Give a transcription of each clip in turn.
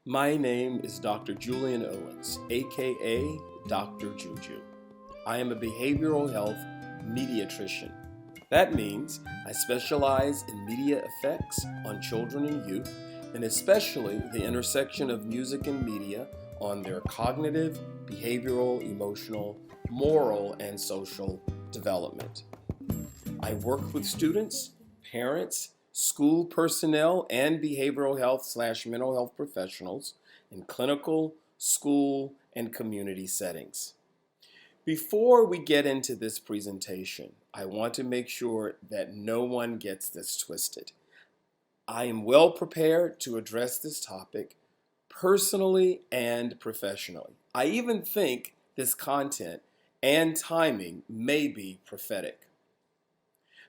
My name is Dr. Julian Owens, aka Dr. Juju. I am a behavioral health mediatrician. That means I specialize in media effects on children and youth, and especially the intersection of music and media on their cognitive, behavioral, emotional, moral, and social development. I work with students, parents, school personnel, and behavioral health/mental health professionals in clinical, school, and community settings. Before we get into this presentation, I want to make sure that no one gets this twisted. I am well prepared to address this topic personally and professionally. I even think this content and timing may be prophetic.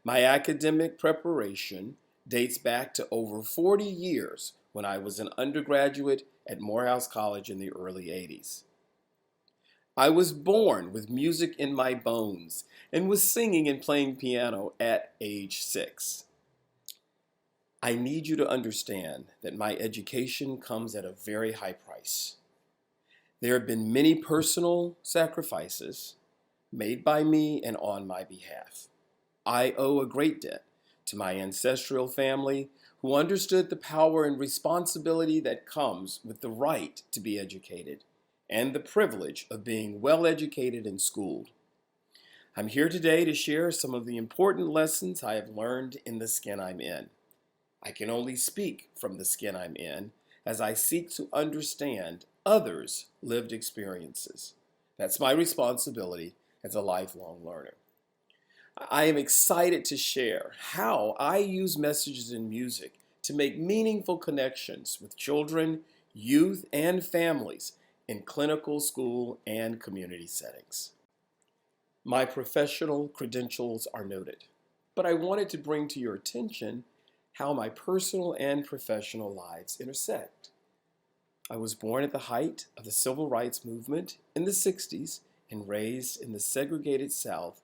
My academic preparation dates back to over 40 years when I was an undergraduate at Morehouse College in the early 80s. I was born with music in my bones and was singing and playing piano at age 6. I need you to understand that my education comes at a very high price. There have been many personal sacrifices made by me and on my behalf. I owe a great debt to my ancestral family who understood the power and responsibility that comes with the right to be educated and the privilege of being well educated and schooled. I'm here today to share some of the important lessons I have learned in the skin I'm in. I can only speak from the skin I'm in as I seek to understand others' lived experiences. That's my responsibility as a lifelong learner. I am excited to share how I use messages in music to make meaningful connections with children, youth, and families in clinical, school, and community settings. My professional credentials are noted, but I wanted to bring to your attention how my personal and professional lives intersect. I was born at the height of the civil rights movement in the 60s and raised in the segregated South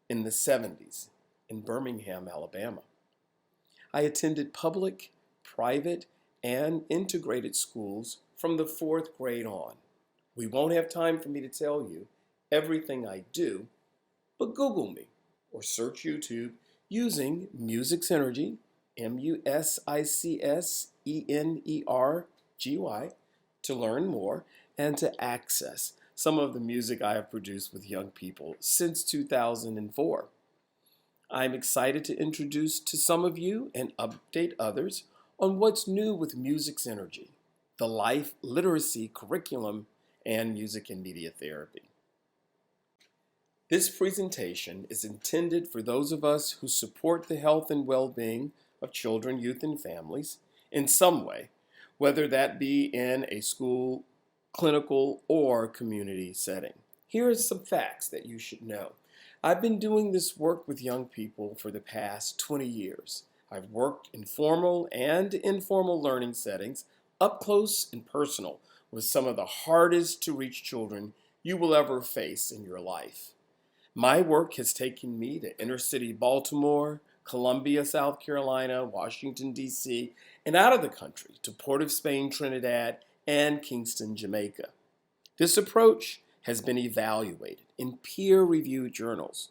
in the 70s in Birmingham, Alabama. I attended public, private, and integrated schools from the 4th grade on. We won't have time for me to tell you everything I do, but Google me or search YouTube using MusicsEnergy, MusicsEnergy, to learn more and to access some of the music I have produced with young people since 2004. I'm excited to introduce to some of you and update others on what's new with MusicsEnergy, the life literacy curriculum, and music and media therapy. This presentation is intended for those of us who support the health and well-being of children, youth, and families in some way, whether that be in a school, clinical, or community setting. Here are some facts that you should know. I've been doing this work with young people for the past 20 years. I've worked in formal and informal learning settings, up close and personal, with some of the hardest to reach children you will ever face in your life. My work has taken me to inner city Baltimore, Columbia, South Carolina, Washington, D.C., and out of the country to Port of Spain, Trinidad, and Kingston, Jamaica. This approach has been evaluated in peer-reviewed journals.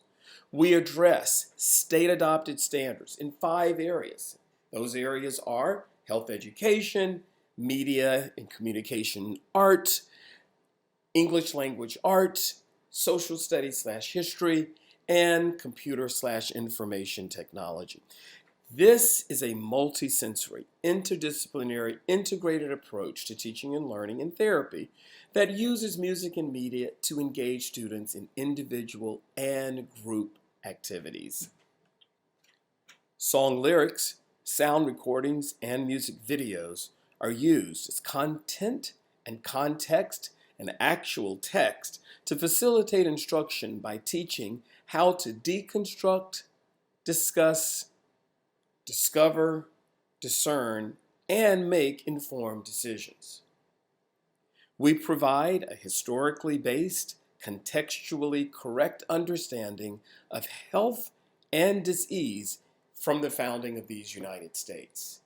We address state-adopted standards in 5 areas. Those areas are health education, media and communication art, English language art, social studies/history, and computer/information technology. This is a multisensory, interdisciplinary, integrated approach to teaching and learning and therapy that uses music and media to engage students in individual and group activities. Song lyrics, sound recordings, and music videos are used as content and context and actual text to facilitate instruction by teaching how to deconstruct, discuss, discover, discern, and make informed decisions. We provide a historically based, contextually correct understanding of health and disease from the founding of these United States.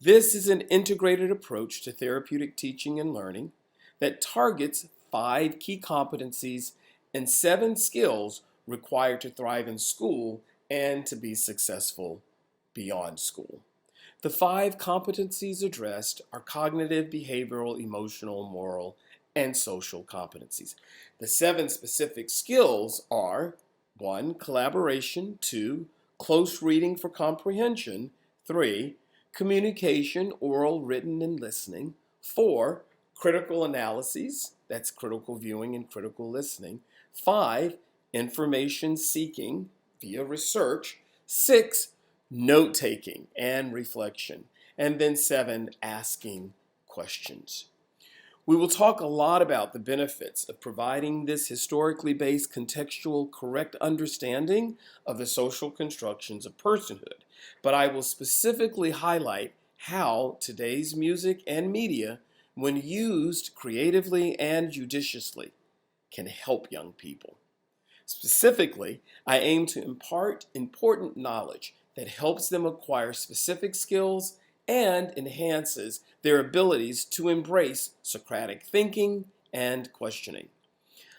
This is an integrated approach to therapeutic teaching and learning that targets 5 key competencies and 7 skills required to thrive in school and to be successful beyond school. The 5 competencies addressed are cognitive, behavioral, emotional, moral, and social competencies. The 7 specific skills are 1. Collaboration, 2. Close reading for comprehension, 3. Communication, oral, written, and listening, 4. Critical analyses, that's critical viewing and critical listening, 5. Information seeking via research, 6. Note-taking and reflection, and then 7. Asking questions. We will talk a lot about the benefits of providing this historically based, contextual, correct understanding of the social constructions of personhood, but I will specifically highlight how today's music and media, when used creatively and judiciously, can help young people. Specifically, I aim to impart important knowledge that helps them acquire specific skills and enhances their abilities to embrace Socratic thinking and questioning.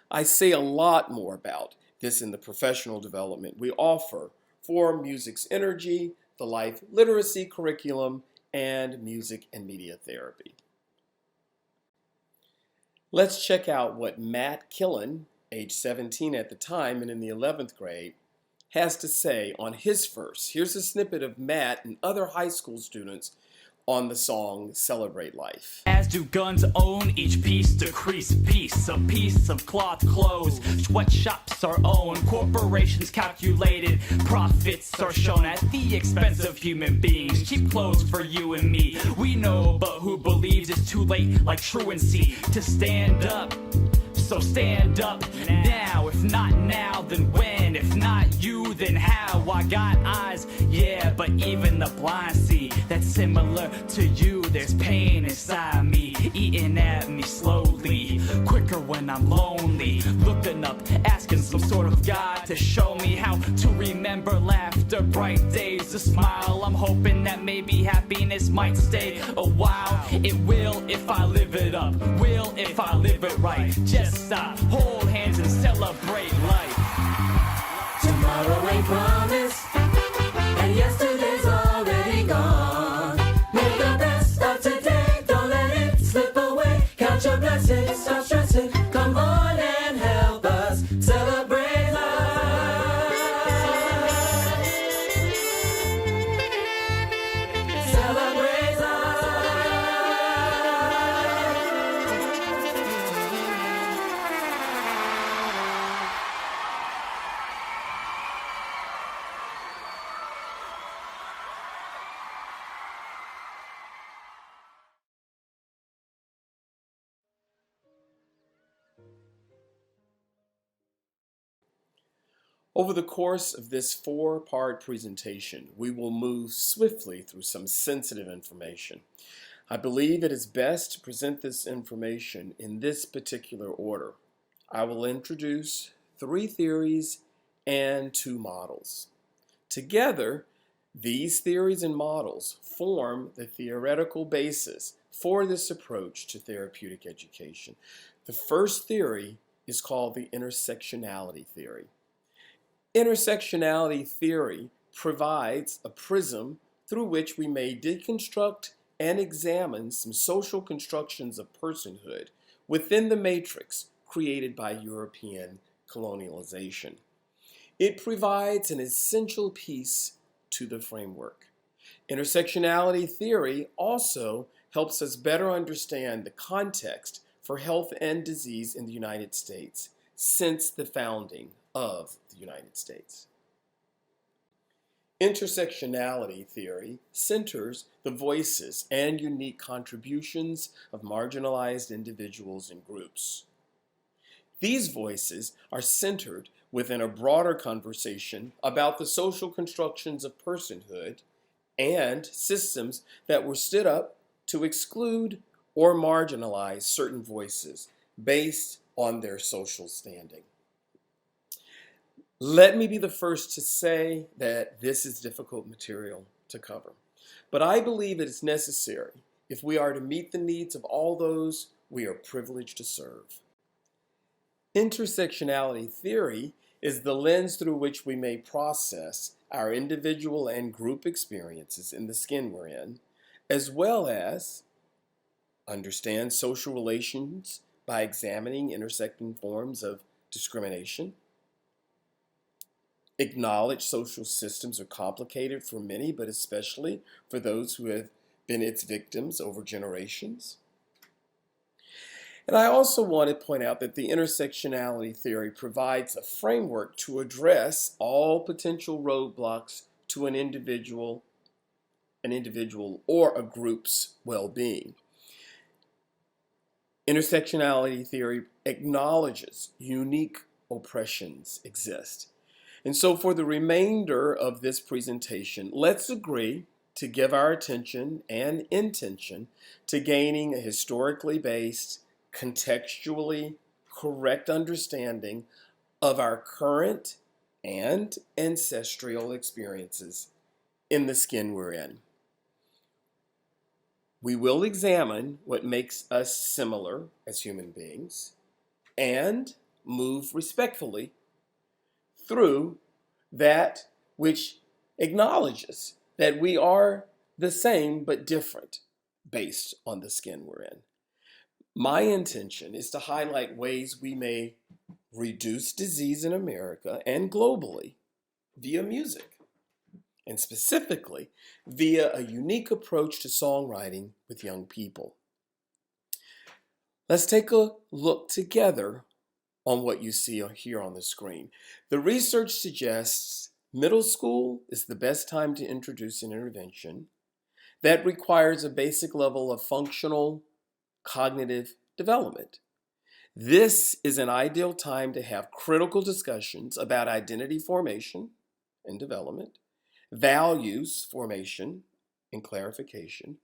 I say a lot more about this in the professional development we offer for MusicsEnergy, the Life Literacy Curriculum, and Music and Media Therapy. Let's check out what Matt Killen, age 17 at the time and in the 11th grade, has to say on his verse. Here's a snippet of Matt and other high school students on the song Celebrate Life. As do guns own each piece, decrease peace, a piece of cloth clothes. Sweatshops are owned, corporations calculated, profits are shown at the expense of human beings. Cheap clothes for you and me, we know, but who believes it's too late, like truancy, to stand up? So stand up now, if not now, then when? If not you, then how? I got eyes, yeah, but even the blind see that's similar to you. There's pain inside me, eating at me slowly, quicker when I'm lonely, looking up, asking some sort of God to show me how to remember laughter, bright days, a smile. I'm hoping that maybe happiness might stay a while. It will if I live it up, will if I live it right. Just stop, hold hands and celebrate life. Tomorrow ain't promised, and yesterday's already gone. Make the best of today, don't let it slip away. Count your blessings, stop stressing, come on and help us celebrate life. Celebrate life. Over the course of this 4-part presentation, we will move swiftly through some sensitive information. I believe it is best to present this information in this particular order. I will introduce 3 theories and 2 models. Together, these theories and models form the theoretical basis for this approach to therapeutic education. The first theory is called the intersectionality theory. Intersectionality theory provides a prism through which we may deconstruct and examine some social constructions of personhood within the matrix created by European colonialization. It provides an essential piece to the framework. Intersectionality theory also helps us better understand the context for health and disease in the United States since the founding of the United States. Intersectionality theory centers the voices and unique contributions of marginalized individuals and groups. These voices are centered within a broader conversation about the social constructions of personhood and systems that were stood up to exclude or marginalize certain voices based on their social standing. Let me be the first to say that this is difficult material to cover, but I believe it is necessary if we are to meet the needs of all those we are privileged to serve. Intersectionality theory is the lens through which we may process our individual and group experiences in the skin we're in, as well as understand social relations by examining intersecting forms of discrimination, acknowledge social systems are complicated for many, but especially for those who have been its victims over generations. And I also want to point out that the intersectionality theory provides a framework to address all potential roadblocks to an individual or a group's well-being. Intersectionality theory acknowledges unique oppressions exist. And so for the remainder of this presentation, let's agree to give our attention and intention to gaining a historically based, contextually correct understanding of our current and ancestral experiences in the skin we're in. We will examine what makes us similar as human beings and move respectfully through that which acknowledges that we are the same but different based on the skin we're in. My intention is to highlight ways we may reduce disease in America and globally via music, and specifically via a unique approach to songwriting with young people. Let's take a look together on what you see here on the screen. The research suggests middle school is the best time to introduce an intervention that requires a basic level of functional cognitive development. This is an ideal time to have critical discussions about identity formation and development, values formation and clarification,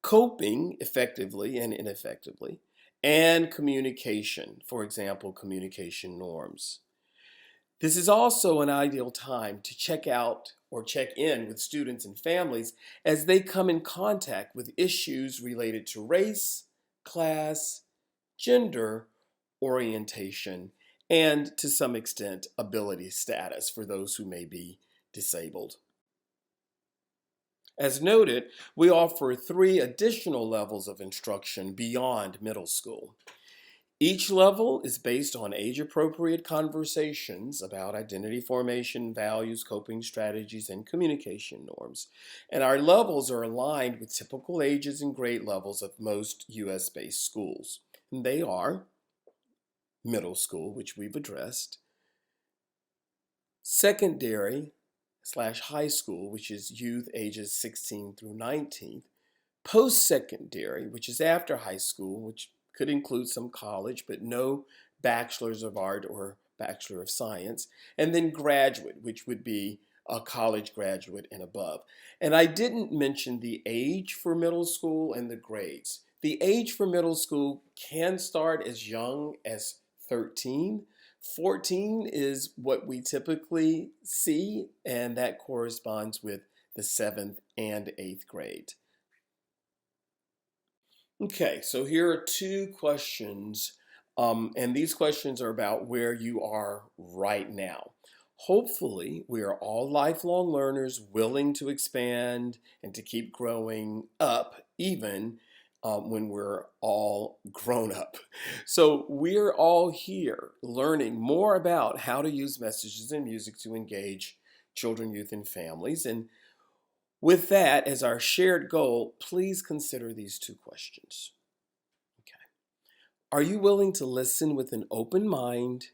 coping effectively and ineffectively, and communication, for example, communication norms. This is also an ideal time to check out or check in with students and families as they come in contact with issues related to race, class, gender, orientation, and to some extent, ability status for those who may be disabled. As noted, we offer 3 additional levels of instruction beyond middle school. Each level is based on age-appropriate conversations about identity formation, values, coping strategies, and communication norms. And our levels are aligned with typical ages and grade levels of most US-based schools. And they are middle school, which we've addressed, secondary/high school, which is youth ages 16 through 19, post-secondary, which is after high school, which could include some college, but no bachelor's of art or bachelor of science, and then graduate, which would be a college graduate and above. And I didn't mention the age for middle school and the grades. The age for middle school can start as young as 13. 14 is what we typically see, and that corresponds with the 7th and 8th grade. Okay, so here are 2 questions, and these questions are about where you are right now. Hopefully, we are all lifelong learners willing to expand and to keep growing up, even when we're all grown up. So we're all here learning more about how to use messages in music to engage children, youth, and families. And with that as our shared goal, please consider these 2 questions. Okay. Are you willing to listen with an open mind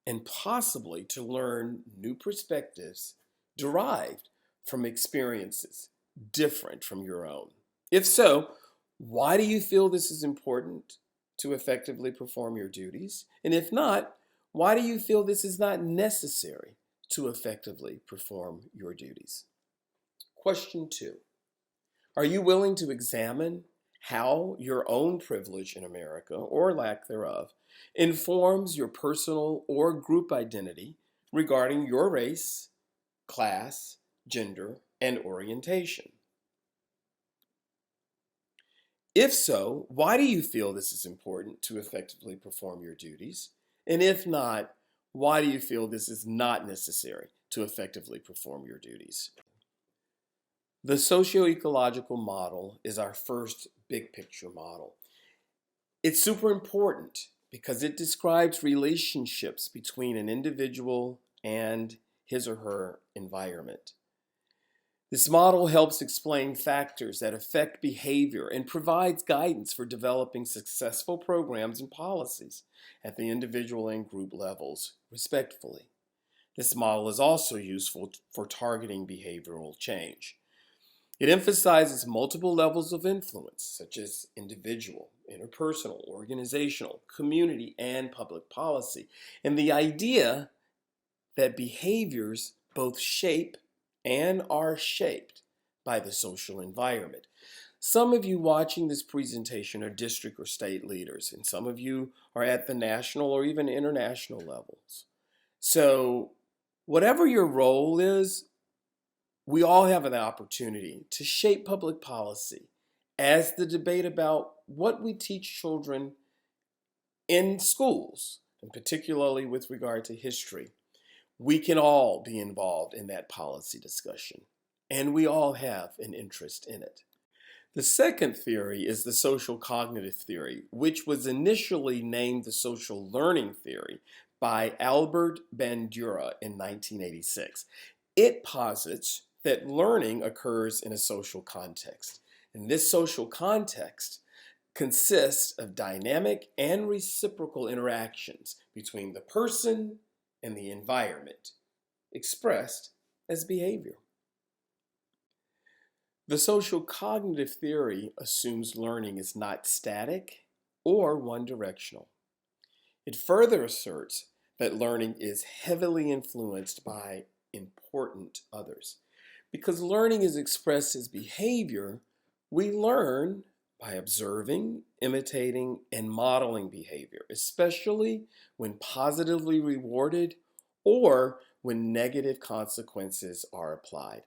and possibly to learn new perspectives derived from experiences different from your own? If so, why do you feel this is important to effectively perform your duties? And if not, why do you feel this is not necessary to effectively perform your duties? Question 2, are you willing to examine how your own privilege in America, or lack thereof, informs your personal or group identity regarding your race, class, gender, and orientation? If so, why do you feel this is important to effectively perform your duties? And if not, why do you feel this is not necessary to effectively perform your duties? The socio-ecological model is our first big picture model. It's super important because it describes relationships between an individual and his or her environment. This model helps explain factors that affect behavior and provides guidance for developing successful programs and policies at the individual and group levels, respectively. This model is also useful for targeting behavioral change. It emphasizes multiple levels of influence, such as individual, interpersonal, organizational, community, and public policy, and the idea that behaviors both shape and are shaped by the social environment. Some of you watching this presentation are district or state leaders, and some of you are at the national or even international levels. So, whatever your role is, we all have an opportunity to shape public policy as the debate about what we teach children in schools, and particularly with regard to history. We can all be involved in that policy discussion, and we all have an interest in it. The second theory is the social cognitive theory, which was initially named the social learning theory by Albert Bandura in 1986. It posits that learning occurs in a social context, and this social context consists of dynamic and reciprocal interactions between the person and the environment, expressed as behavior. The social cognitive theory assumes learning is not static or one-directional. It further asserts that learning is heavily influenced by important others. Because learning is expressed as behavior, we learn by observing, imitating, and modeling behavior, especially when positively rewarded or when negative consequences are applied.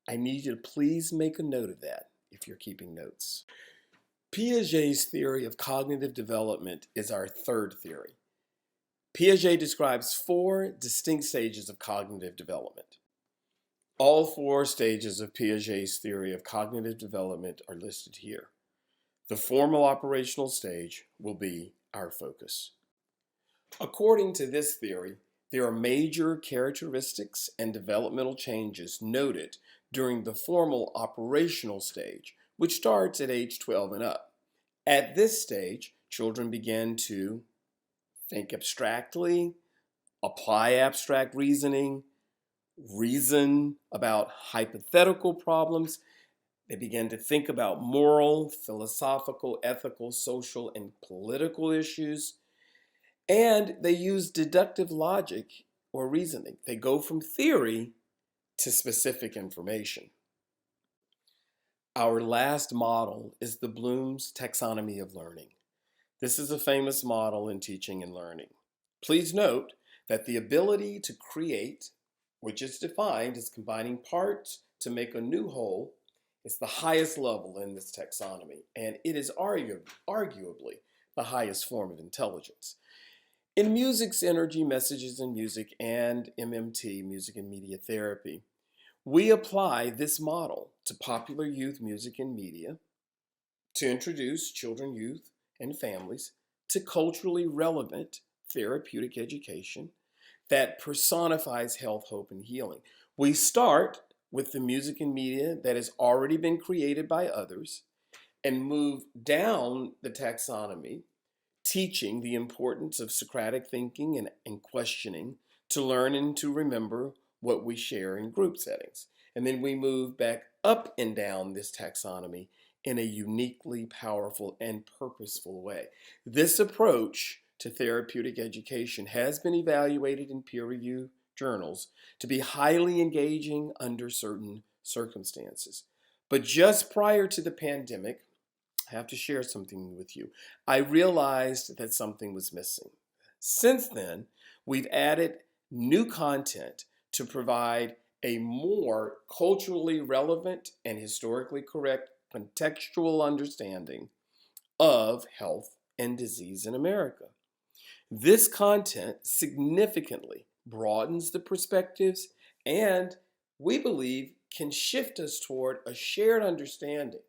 I need you to please make a note of that if you're keeping notes. Piaget's theory of cognitive development is our third theory. Piaget describes 4 distinct stages of cognitive development. All 4 stages of Piaget's theory of cognitive development are listed here. The formal operational stage will be our focus. According to this theory, there are major characteristics and developmental changes noted during the formal operational stage, which starts at age 12 and up. At this stage, children begin to think abstractly, apply abstract reasoning, reason about hypothetical problems. They begin to think about moral, philosophical, ethical, social, and political issues. And they use deductive logic or reasoning. They go from theory to specific information. Our last model is the Bloom's taxonomy of learning. This is a famous model in teaching and learning. Please note that the ability to create, which is defined as combining parts to make a new whole, is the highest level in this taxonomy, and it is arguably the highest form of intelligence. In MusicsEnergy, Messages in Music, and MMT, Music and Media Therapy, we apply this model to popular youth music and media to introduce children, youth, and families to culturally relevant therapeutic education that personifies health, hope, and healing. We start with the music and media that has already been created by others and move down the taxonomy, teaching the importance of Socratic thinking and questioning to learn and to remember what we share in group settings. And then we move back up and down this taxonomy in a uniquely powerful and purposeful way. This approach to therapeutic education has been evaluated in peer-reviewed journals to be highly engaging under certain circumstances. But just prior to the pandemic, I have to share something with you. I realized that something was missing. Since then, we've added new content to provide a more culturally relevant and historically correct contextual understanding of health and disease in America. This content significantly broadens the perspectives and, we believe, can shift us toward a shared understanding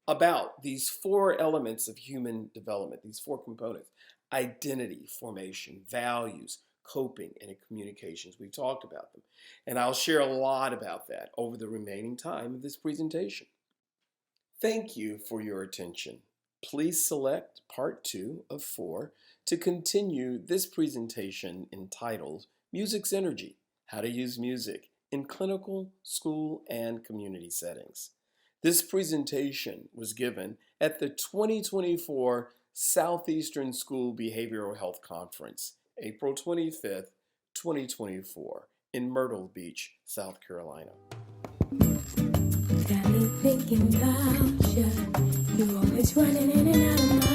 about these four elements of human development, these four components: identity formation, values, coping, and communications. We've talked about them, and I'll share a lot about that over the remaining time of this presentation. Thank you for your attention. Please select Part 2 of 4 to continue this presentation entitled MusicsEnergy: How to Use Music in Clinical, School, and Community Settings. This presentation was given at the 2024 Southeastern School Behavioral Health Conference, April 25th, 2024, in Myrtle Beach, South Carolina. Got me thinking about you. You're always running in and out of my